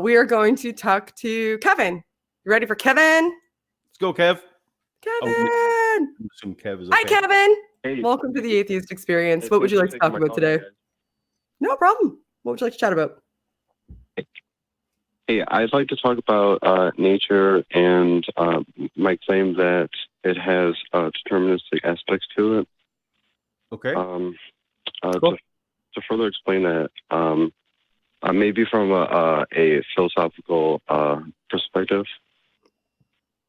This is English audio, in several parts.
We are going to talk to Kevin. You ready for Kevin? Let's go, Kev. Kevin! I assume Kev is okay. Hi, Kevin! Hey, Welcome to the Atheist Experience. hey, What would you thanks like for to talk taking my about call, today? guys. No problem. What would you like to chat about? Hey, I'd like to talk about nature and my claim that it has deterministic aspects to it. Okay. Cool. To further explain that, maybe from a philosophical perspective,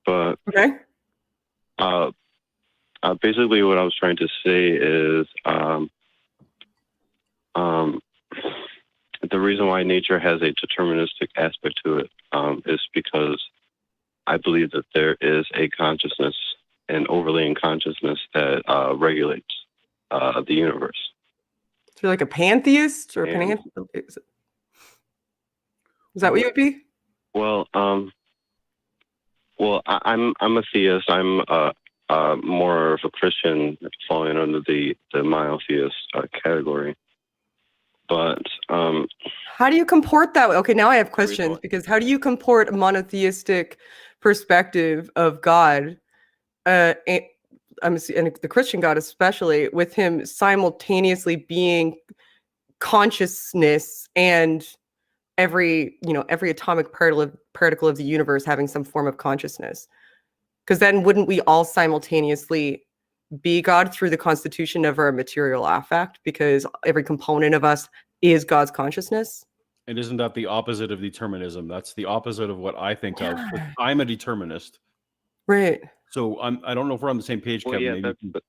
but Okay. basically what I was trying to say is the reason why nature has a deterministic aspect to it is because I believe that there is a consciousness, an overlaying consciousness that regulates the universe. So you're like a pantheist or a And- is that what you would be? Well, I'm a theist. I'm more of a Christian, falling under the monotheist category. But How do you comport that? Okay, now I have questions Reason- because how do you comport a monotheistic perspective of God, and the Christian God especially, with him simultaneously being consciousness and every atomic particle of the universe having some form of consciousness? Because then wouldn't we all simultaneously be God through the constitution of our material affect, because every component of us is God's consciousness? And isn't that the opposite of determinism? That's the opposite of what I think of. Yeah. I'm a determinist. Right. So I don't know if we're on the same page, well, Kevin. yeah, Maybe you can-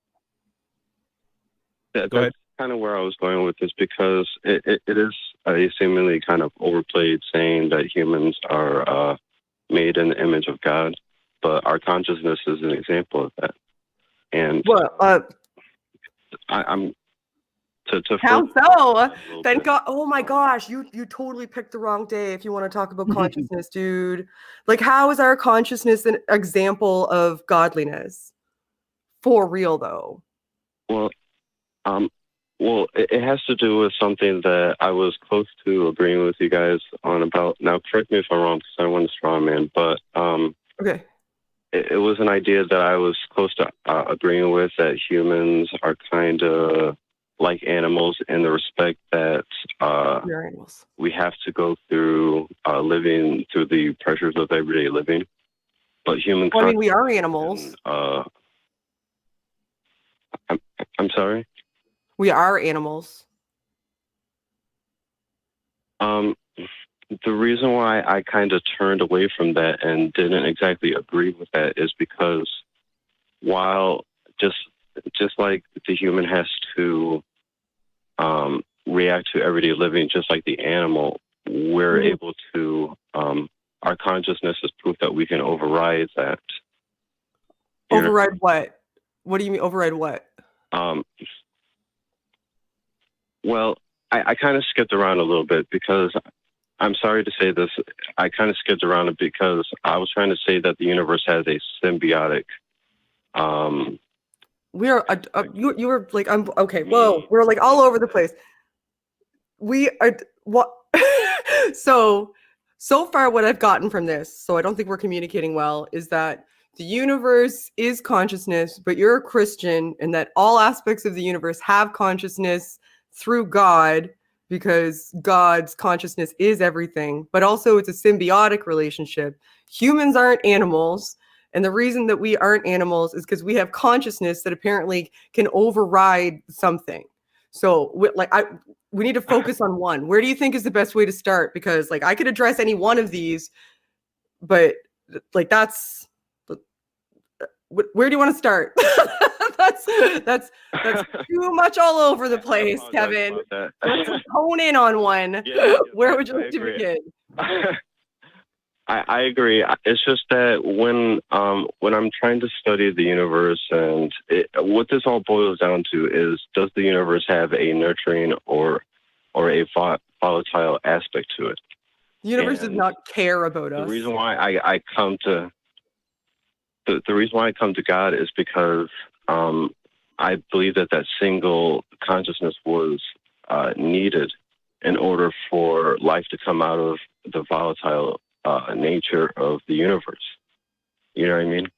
that's Go ahead. kind of where I was going with this, because it is a seemingly kind of overplayed saying that humans are made in the image of God, but our consciousness is an example of that. And Well, I'm to how further so? that a little Thank bit, God. Oh my gosh, you totally picked the wrong day if you want to talk about consciousness, dude. Like, how is our consciousness an example of godliness? For real, though. Well, it has to do with something that I was close to agreeing with you guys on about. Now, correct me if I'm wrong, because I don't want to straw man, but Okay. it was an idea that I was close to agreeing with, that humans are kind of like animals in the respect that We're animals. we have to go through living through the pressures of everyday living. But human Well, I mean, we are animals. I'm sorry? We are animals. The reason why I kind of turned away from that and didn't exactly agree with that is because while just like the human has to react to everyday living just like the animal, we're able to, our consciousness is proof that we can override that. Override what? What do you mean override what? Well, I kind of skipped around a little bit, because I'm sorry to say this. I kind of skipped around it because I was trying to say that the universe has a symbiotic. We are you were like, I'm okay. Whoa, we're like all over the place. We are what? so far, what I've gotten from this, so I don't think we're communicating well, is that the universe is consciousness, but you're a Christian, and that all aspects of the universe have consciousness through God, because God's consciousness is everything, but also it's a symbiotic relationship. Humans aren't animals. And the reason that we aren't animals is because we have consciousness that apparently can override something. So we need to focus on one. Where do you think is the best way to start? Because like I could address any one of these, but like that's where do you want to start? that's too much all over the place, Kevin. Let's hone in on one. Yeah, Where would you like to agree. begin? I agree. It's just that when I'm trying to study the universe, and what this all boils down to is, does the universe have a nurturing or a volatile aspect to it? The universe does not care about us. The reason why I come to the reason why I come to God is because I believe that single consciousness was needed in order for life to come out of the volatile nature of the universe. You know what I mean?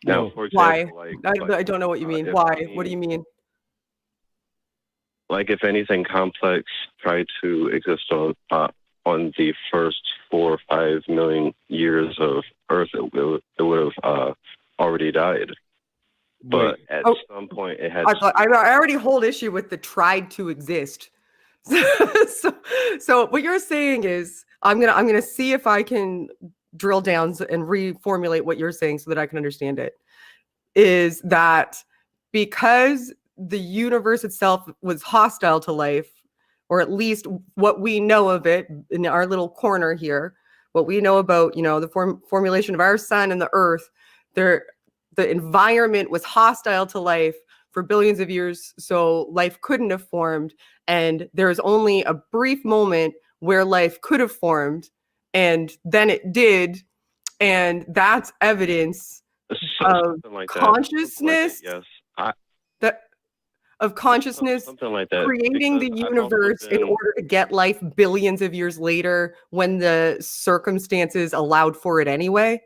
Now, for example, why? I don't know what you mean. Why? What do you mean? Like if anything complex tried to exist on the first 4 or 5 million years of Earth, it would have already died. But at some point, it had. I already hold issue with the tried to exist. So what you're saying is, I'm gonna see if I can drill down and reformulate what you're saying so that I can understand it. Is that because the universe itself was hostile to life, or at least what we know of it in our little corner here, what we know about, the formulation of our sun and the earth, the environment was hostile to life for billions of years, so life couldn't have formed. And there was only a brief moment where life could have formed, and then it did. And that's evidence of like consciousness. Yes. Of consciousness something like that, creating the universe in order to get life billions of years later when the circumstances allowed for it anyway?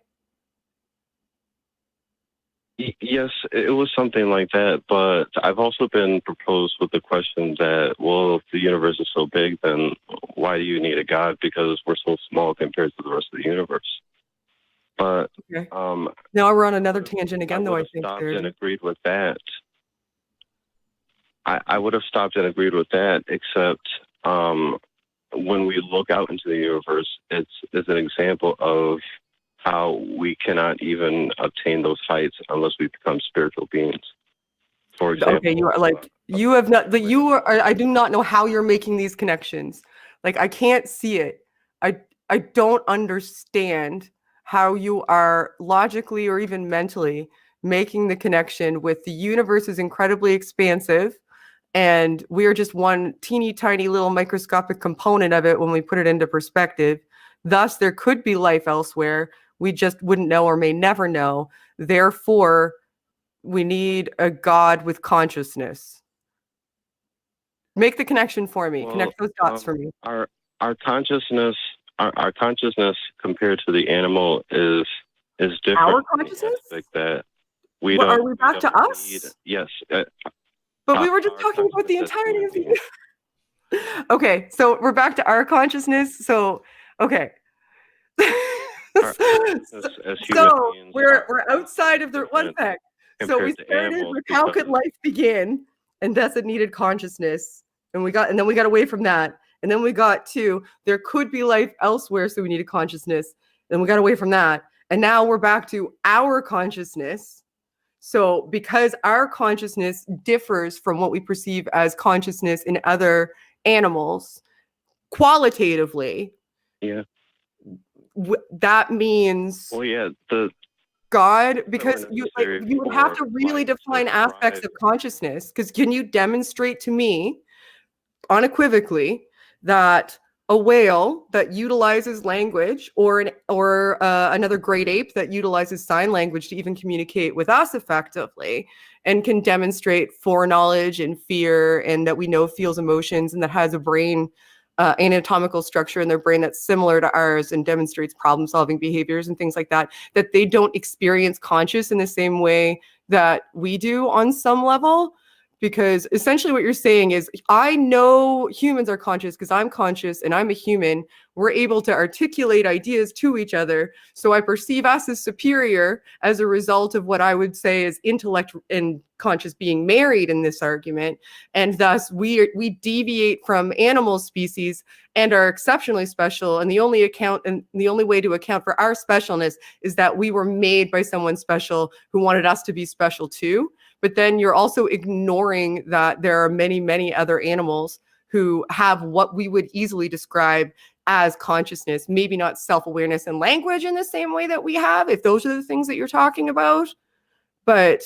Yes, it was something like that, but I've also been proposed with the question that, well, if the universe is so big, then why do you need a God? Because we're so small compared to the rest of the universe. But okay. Now we're on another tangent again, though. I think stopped and agreed with that. I would have stopped and agreed with that, except when we look out into the universe, it's an example of how we cannot even obtain those heights unless we become spiritual beings. For example, okay, you are like you have not. You are. I do not know how you're making these connections. Like I can't see it. I don't understand how you are logically or even mentally making the connection with the universe is incredibly expansive. And we're just one teeny tiny little microscopic component of it when we put it into perspective. Thus, there could be life elsewhere. We just wouldn't know or may never know. Therefore, we need a God with consciousness. Make the connection for me. Connect those dots for me. Our consciousness, our consciousness compared to the animal is different. Our consciousness? Like that. We don't. Are we back to us? Yes. But we were just talking about the entirety of the. Okay, so we're back to our consciousness. So, okay. So we're outside of the one sec. So we started with how could life begin, and thus it needed consciousness, and then we got away from that, and then we got to there could be life elsewhere, so we needed consciousness. Then we got away from that, and now we're back to our consciousness. So because our consciousness differs from what we perceive as consciousness in other animals, qualitatively, that means the God, because you would have to really define aspects of consciousness. Because can you demonstrate to me unequivocally that a whale that utilizes language or another great ape that utilizes sign language to even communicate with us effectively and can demonstrate foreknowledge and fear, and that we know feels emotions, and that has a brain anatomical structure in their brain that's similar to ours and demonstrates problem-solving behaviors and things like that, that they don't experience conscious in the same way that we do on some level? Because essentially what you're saying is, I know humans are conscious because I'm conscious and I'm a human. We're able to articulate ideas to each other. So I perceive us as superior as a result of what I would say is intellect and conscious being married in this argument. And thus we deviate from animal species and are exceptionally special. And the only way to account for our specialness is that we were made by someone special who wanted us to be special too. But then you're also ignoring that there are many, many other animals who have what we would easily describe as consciousness, maybe not self-awareness and language in the same way that we have, if those are the things that you're talking about, but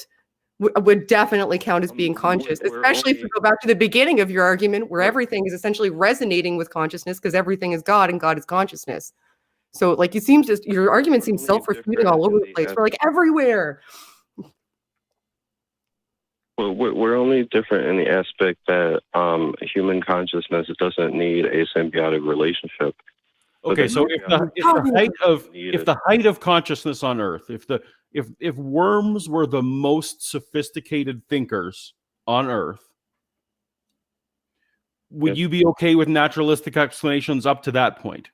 would definitely count as being conscious, especially if you go back to the beginning of your argument where everything is essentially resonating with consciousness because everything is God and God is consciousness. So like your argument seems self-refuting all over the place. We're like everywhere. Well, we're only different in the aspect that human consciousness doesn't need a symbiotic relationship. Okay, so if the height of consciousness on Earth, if worms were the most sophisticated thinkers on Earth, would you be okay with naturalistic explanations up to that point?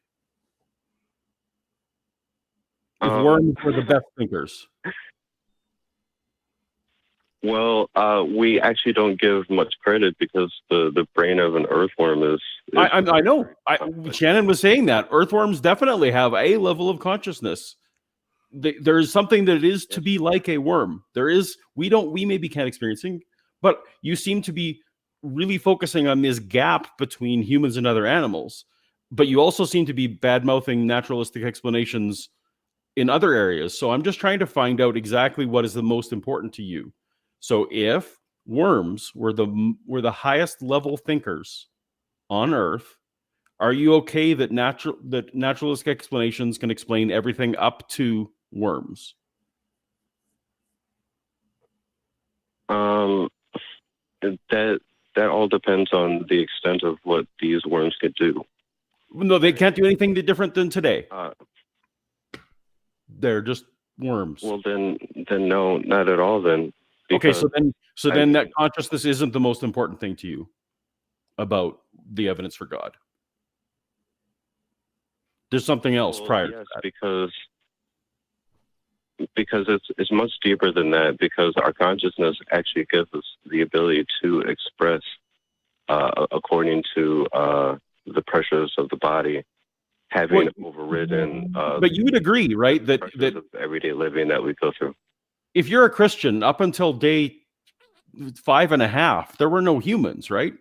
If worms were the best thinkers. Well, we actually don't give much credit because the brain of an earthworm is I know. Shannon was saying that earthworms definitely have a level of consciousness. There is something that is to be like a worm. There is. We maybe can't experiencing, but you seem to be really focusing on this gap between humans and other animals. But you also seem to be bad-mouthing naturalistic explanations in other areas. So I'm just trying to find out exactly what is the most important to you. So if worms were the highest level thinkers on Earth, are you okay that naturalistic explanations can explain everything up to worms? That all depends on the extent of what these worms could do. No, they can't do anything different than today. They're just worms. Well, then no, not at all. Then okay, so then that consciousness isn't the most important thing to you about the evidence for God. There's something else prior to that. Because it's much deeper than that, because our consciousness actually gives us the ability to express according to the pressures of the body, having overridden but you would agree, right, that of everyday living that we go through. If you're a Christian, up until day 5.5, there were no humans, right?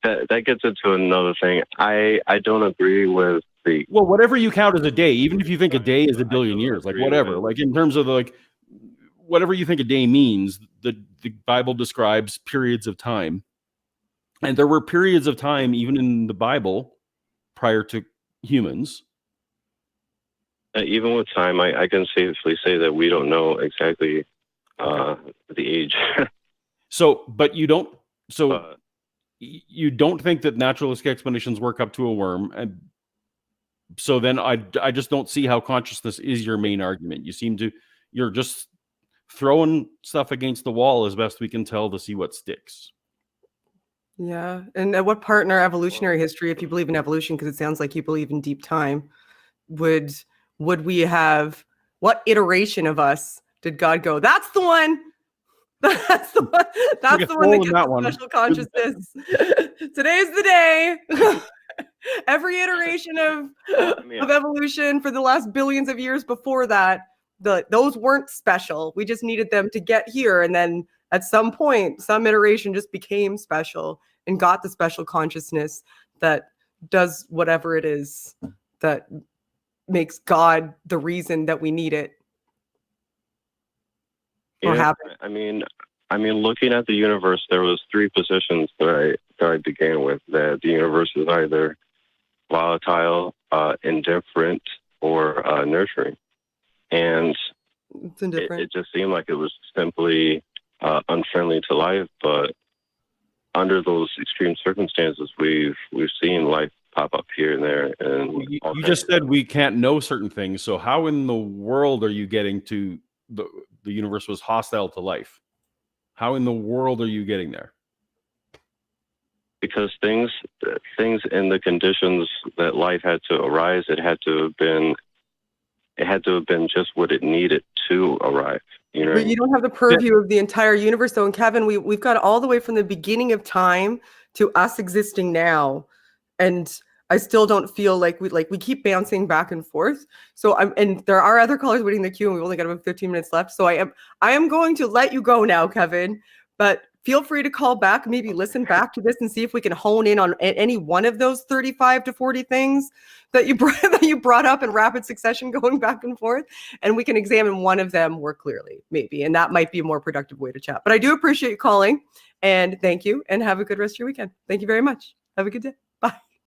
That gets into another thing. I don't agree with the... Well, whatever you count as a day, even if you think a day is a billion years, like whatever, like in terms of like whatever you think a day means, the Bible describes periods of time. And there were periods of time, even in the Bible, prior to humans. Even with time, I can safely say that we don't know exactly the age. But you don't... you don't think that naturalistic explanations work up to a worm, and so then I just don't see how consciousness is your main argument. You're just throwing stuff against the wall as best we can tell to see what sticks. Yeah, and at what part in our evolutionary history, if you believe in evolution, because it sounds like you believe in deep time, would we have, what iteration of us did God go, that's the one? That's the one. That's the one that gets the special consciousness. Today's the day. Every iteration of evolution for the last billions of years before that, those weren't special. We just needed them to get here, and then at some point, some iteration just became special and got the special consciousness that does whatever it is that makes God the reason that we need it. Yeah, I mean, looking at the universe, there was 3 positions that I began with. That the universe is either volatile, indifferent, or nurturing, and it just seemed like it was simply unfriendly to life. But under those extreme circumstances, we've seen life pop up here and there. And you just said we can't know certain things. So how in the world are you getting to the universe was hostile to life? How in the world are you getting there? Because things in the conditions that life had to arise, it had to have been just what it needed to arrive. You know, but you don't have the purview of the entire universe, though. And Kevin, we've got all the way from the beginning of time to us existing now, and I still don't feel like we keep bouncing back and forth. So and there are other callers waiting in the queue, and we've only got about 15 minutes left. So I am going to let you go now, Kevin. But feel free to call back, maybe listen back to this and see if we can hone in on any one of those 35 to 40 things that you brought up in rapid succession, going back and forth, and we can examine one of them more clearly, maybe, and that might be a more productive way to chat. But I do appreciate you calling, and thank you, and have a good rest of your weekend. Thank you very much. Have a good day. Bye.